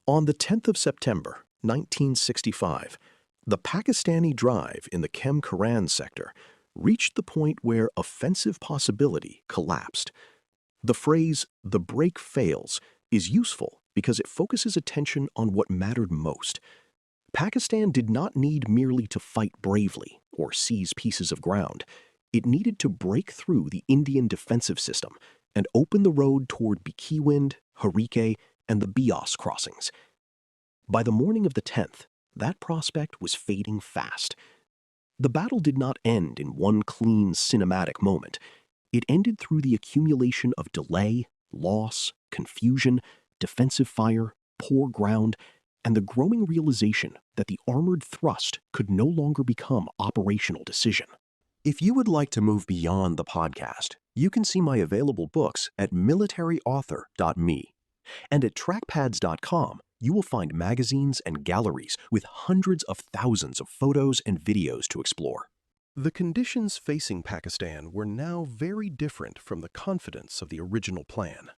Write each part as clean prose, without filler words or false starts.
On the 10th of September, 1965, the Pakistani drive in the Kem-Karan sector reached the point where offensive possibility collapsed. The phrase, "the break fails," is useful because it focuses attention on what mattered most. Pakistan did not need merely to fight bravely or seize pieces of ground. It needed to break through the Indian defensive system and open the road toward Bikiwind, Harike, and the Bios crossings. By the morning of the 10th, that prospect was fading fast. The battle did not end in one clean cinematic moment. It ended through the accumulation of delay, loss, confusion, defensive fire, poor ground, and the growing realization that the armored thrust could no longer become operational decision. If you would like to move beyond the podcast, you can see my available books at militaryauthor.me. And at trackpads.com, you will find magazines and galleries with hundreds of thousands of photos and videos to explore. The conditions facing Pakistan were now very different from the confidence of the original plan.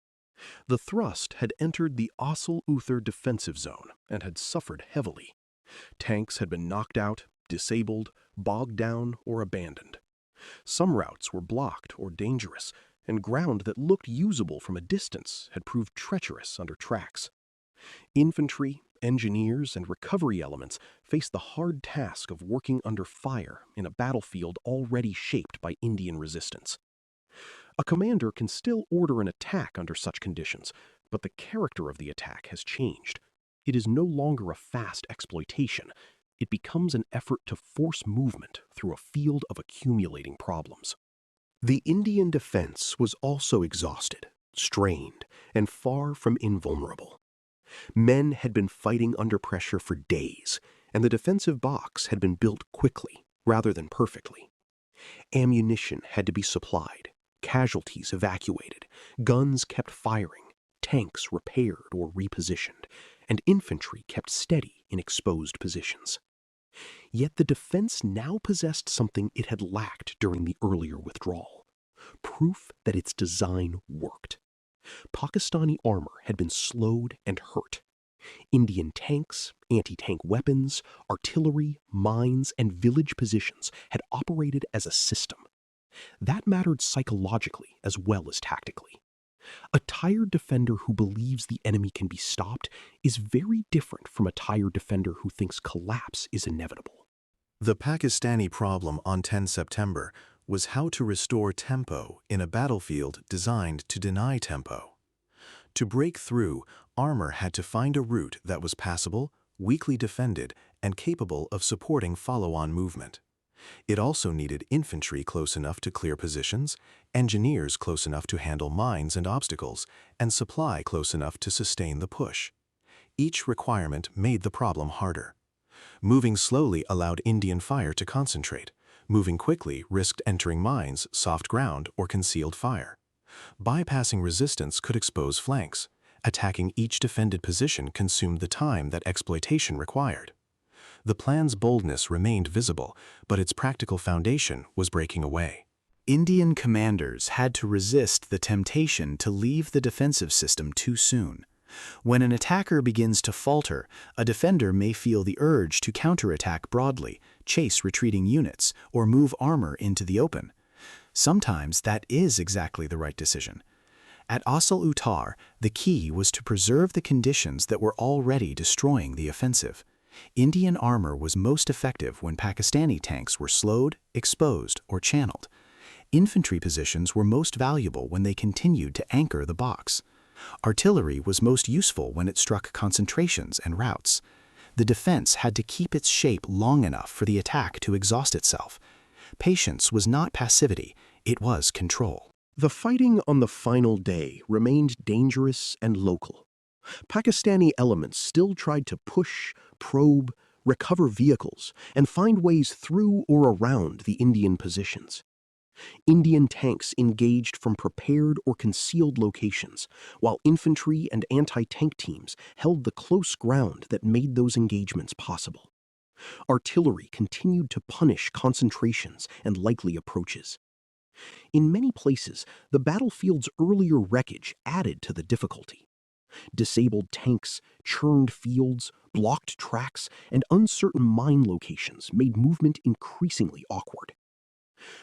The thrust had entered the Asal-Uthar defensive zone and had suffered heavily. Tanks had been knocked out, disabled, bogged down, or abandoned. Some routes were blocked or dangerous, and ground that looked usable from a distance had proved treacherous under tracks. Infantry, engineers, and recovery elements faced the hard task of working under fire in a battlefield already shaped by Indian resistance. A commander can still order an attack under such conditions, but the character of the attack has changed. It is no longer a fast exploitation. It becomes an effort to force movement through a field of accumulating problems. The Indian defense was also exhausted, strained, and far from invulnerable. Men had been fighting under pressure for days, and the defensive box had been built quickly rather than perfectly. Ammunition had to be supplied, casualties evacuated, guns kept firing, tanks repaired or repositioned, and infantry kept steady in exposed positions. Yet the defense now possessed something it had lacked during the earlier withdrawal: proof that its design worked. Pakistani armor had been slowed and hurt. Indian tanks, anti-tank weapons, artillery, mines, and village positions had operated as a system. That mattered psychologically as well as tactically. A tired defender who believes the enemy can be stopped is very different from a tired defender who thinks collapse is inevitable. The Pakistani problem on 10 September was how to restore tempo in a battlefield designed to deny tempo. To break through, armor had to find a route that was passable, weakly defended, and capable of supporting follow-on movement. It also needed infantry close enough to clear positions, engineers close enough to handle mines and obstacles, and supply close enough to sustain the push. Each requirement made the problem harder. Moving slowly allowed Indian fire to concentrate. Moving quickly risked entering mines, soft ground, or concealed fire. Bypassing resistance could expose flanks. Attacking each defended position consumed the time that exploitation required. The plan's boldness remained visible, but its practical foundation was breaking away. Indian commanders had to resist the temptation to leave the defensive system too soon. When an attacker begins to falter, a defender may feel the urge to counterattack broadly, chase retreating units, or move armor into the open. Sometimes that is exactly the right decision. At Asal-Uthar, the key was to preserve the conditions that were already destroying the offensive. Indian armor was most effective when Pakistani tanks were slowed, exposed, or channeled. Infantry positions were most valuable when they continued to anchor the box. Artillery was most useful when it struck concentrations and routes. The defense had to keep its shape long enough for the attack to exhaust itself. Patience was not passivity, it was control. The fighting on the final day remained dangerous and local. Pakistani elements still tried to push, probe, recover vehicles, and find ways through or around the Indian positions. Indian tanks engaged from prepared or concealed locations, while infantry and anti-tank teams held the close ground that made those engagements possible. Artillery continued to punish concentrations and likely approaches. In many places, the battlefield's earlier wreckage added to the difficulty. Disabled tanks, churned fields, blocked tracks, and uncertain mine locations made movement increasingly awkward.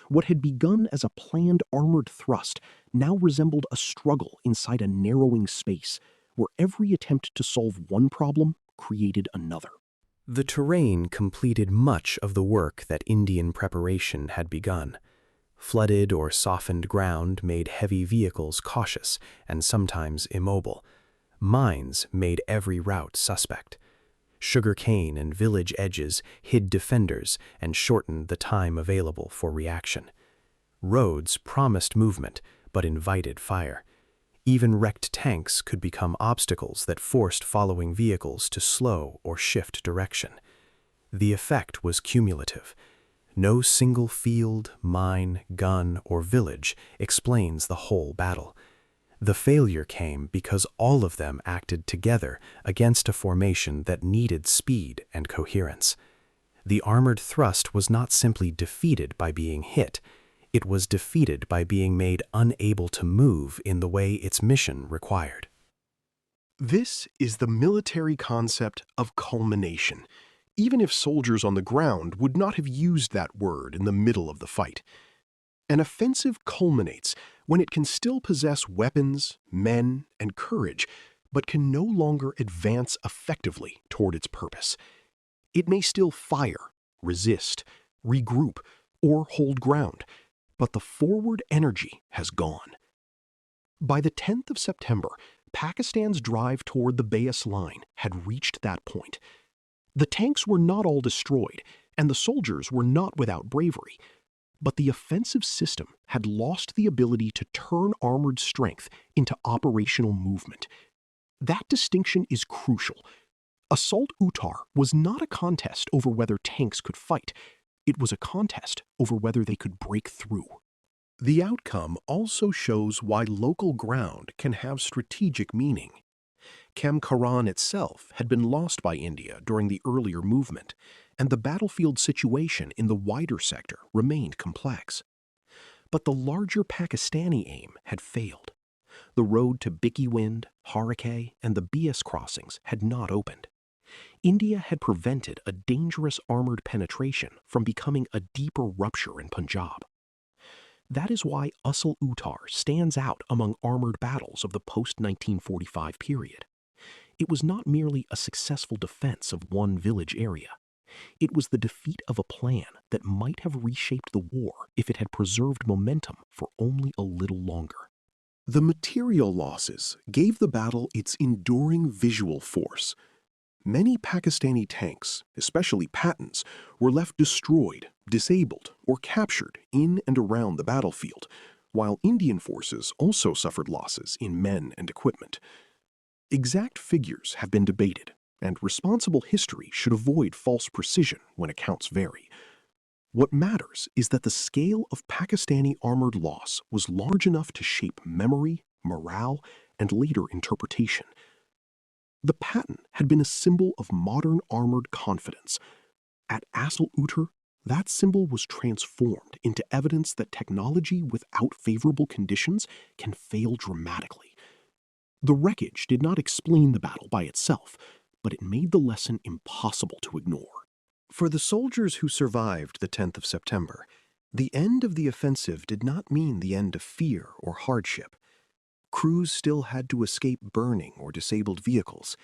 What had begun as a planned armored thrust now resembled a struggle inside a narrowing space where every attempt to solve one problem created another. The terrain completed much of the work that Indian preparation had begun. Flooded or softened ground made heavy vehicles cautious and sometimes immobile. Mines made every route suspect. Sugar cane and village edges hid defenders and shortened the time available for reaction. Roads promised movement, but invited fire. Even wrecked tanks could become obstacles that forced following vehicles to slow or shift direction. The effect was cumulative. No single field, mine, gun, or village explains the whole battle. The failure came because all of them acted together against a formation that needed speed and coherence. The armored thrust was not simply defeated by being hit. It was defeated by being made unable to move in the way its mission required. This is the military concept of culmination, even if soldiers on the ground would not have used that word in the middle of the fight. An offensive culminates when it can still possess weapons, men, and courage, but can no longer advance effectively toward its purpose. It may still fire, resist, regroup, or hold ground, but the forward energy has gone. By the 10th of September, Pakistan's drive toward the Bayas line had reached that point. The tanks were not all destroyed, and the soldiers were not without bravery, but the offensive system had lost the ability to turn armored strength into operational movement. That distinction is crucial. Assault-Uttar was not a contest over whether tanks could fight. It was a contest over whether they could break through. The outcome also shows why local ground can have strategic meaning. Kem Karan itself had been lost by India during the earlier movement, and the battlefield situation in the wider sector remained complex. But the larger Pakistani aim had failed. The road to Bikiwind, Arracourt, and the Bias crossings had not opened. India had prevented a dangerous armored penetration from becoming a deeper rupture in Punjab. That is why Assault-Uttar stands out among armored battles of the post-1945 period. It was not merely a successful defense of one village area. It was the defeat of a plan that might have reshaped the war if it had preserved momentum for only a little longer. The material losses gave the battle its enduring visual force. Many Pakistani tanks, especially Pattons, were left destroyed, disabled, or captured in and around the battlefield, while Indian forces also suffered losses in men and equipment. Exact figures have been debated, and responsible history should avoid false precision when accounts vary. What matters is that the scale of Pakistani armored loss was large enough to shape memory, morale, and later interpretation. The Patton had been a symbol of modern armored confidence. At Assault-Uttar, that symbol was transformed into evidence that technology without favorable conditions can fail dramatically. The wreckage did not explain the battle by itself, but it made the lesson impossible to ignore. For the soldiers who survived the 10th of September, the end of the offensive did not mean the end of fear or hardship. Crews still had to escape burning or disabled vehicles.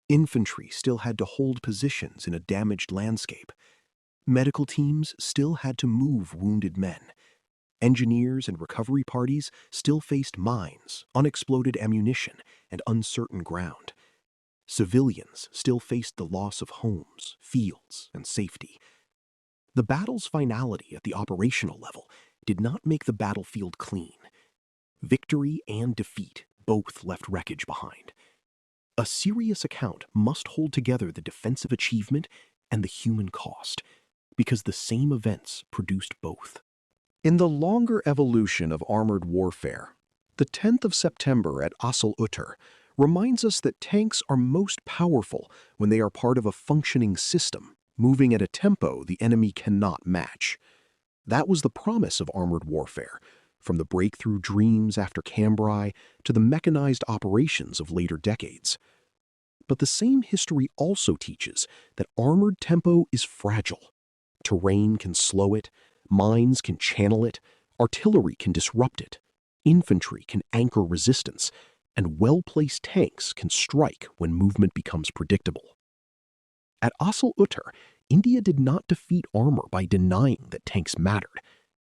Infantry still had to hold positions in a damaged landscape. Medical teams still had to move wounded men. Engineers and recovery parties still faced mines, unexploded ammunition, and uncertain ground. Civilians still faced the loss of homes, fields, and safety. The battle's finality at the operational level did not make the battlefield clean. Victory and defeat both left wreckage behind. A serious account must hold together the defensive achievement and the human cost, because the same events produced both. In the longer evolution of armored warfare, the 10th of September at Assault-Uttar reminds us that tanks are most powerful when they are part of a functioning system, moving at a tempo the enemy cannot match. That was the promise of armored warfare, from the breakthrough dreams after Cambrai to the mechanized operations of later decades. But the same history also teaches that armored tempo is fragile. Terrain can slow it, mines can channel it, artillery can disrupt it, infantry can anchor resistance, and well-placed tanks can strike when movement becomes predictable. At Asal-Uttar, India did not defeat armor by denying that tanks mattered.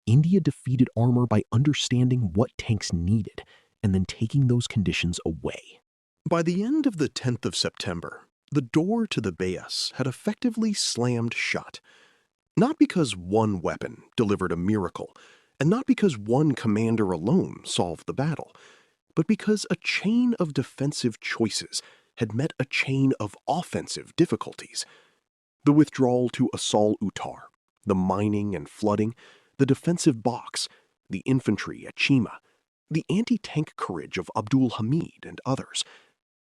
India defeated armor by understanding what tanks needed and then taking those conditions away. By the end of the 10th of September, the door to the Beas had effectively slammed shut. Not because one weapon delivered a miracle, and not because one commander alone solved the battle, but because a chain of defensive choices had met a chain of offensive difficulties. The withdrawal to Asal-Uttar, the mining and flooding, the defensive box, the infantry at Chima, the anti-tank courage of Abdul Hamid and others,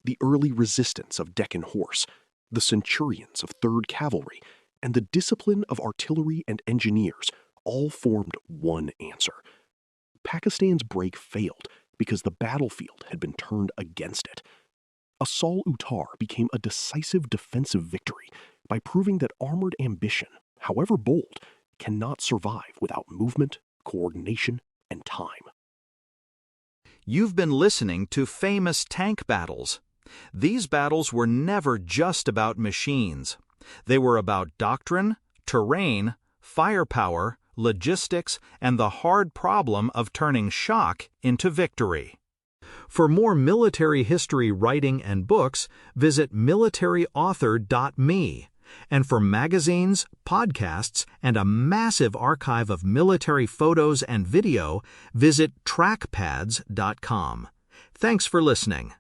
the early resistance of Deccan Horse, the centurions of 3rd Cavalry, and the discipline of artillery and engineers all formed one answer. Pakistan's break failed because the battlefield had been turned against it. Asal-Uttar became a decisive defensive victory by proving that armored ambition, however bold, cannot survive without movement, coordination, and time. You've been listening to Famous Tank Battles. These battles were never just about machines. They were about doctrine, terrain, firepower, logistics, and the hard problem of turning shock into victory. For more military history writing and books, visit militaryauthor.me. And for magazines, podcasts, and a massive archive of military photos and video, visit trackpads.com. Thanks for listening.